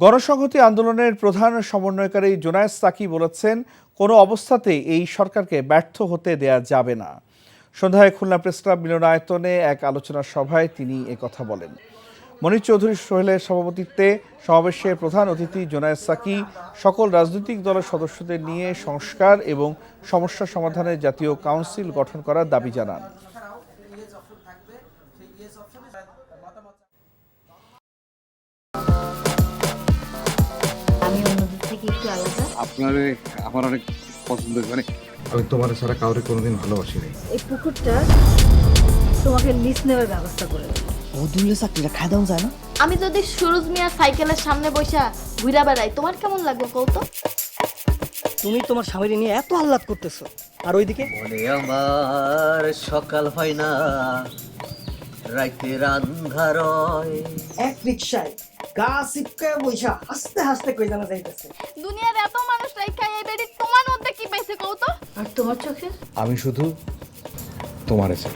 গণসংহতি আন্দোলনের প্রধান সমন্বয়কারী জোনায়েদ সাকি বলেছেন, কোনো অবস্থাতেই এই সরকারকে ব্যর্থ হতে দেয়া যাবে না। সন্ধ্যায় খুলনা প্রেসক্লাব মিলনায়তনে এক আলোচনা সভায় তিনি একথা বলেন। মনির চৌধুরী সোহেলের সভাপতিত্বে সমাবেশে প্রধান অতিথি জোনায়েদ সাকি সকল রাজনৈতিক দলের সদস্যদের নিয়ে সংস্কার এবং সমস্যা সমাধানের জাতীয় কাউন্সিল গঠন করার দাবি জানান। আপনারে আমার অনেক পছন্দ, মানে আমি তোমার ছাড়া কাউরে কোনোদিন ভালোবাসি নাই। এই পুকুরটা তোমাকে লিজ নেওয়ার ব্যবস্থা করে দেব। বদুল্লে চাকরিটা খাই দাও যায় না। আমি যদি সুরজ মিয়ার সাইকেলের সামনে বসা ঘুরা বেড়াই, তোমার কেমন লাগবে কৌতো? তুমি তোমার স্বামীকে নিয়ে এত আহ্লাদ করতেছো, আর ওইদিকে বলে আমার সকাল হয় না, রাইতের আন্ধার হয়। এক রিকশায় গা সিপকায় বইসা হাসতে হাসতে কই জানা যাইতেছে। দুনিয়ার এত মানুষ রাইখা এই বেডি তোমার মধ্যে কি পাইছে কৌতো? আর তোমার চোখে আমি শুধু তোমারে চাই।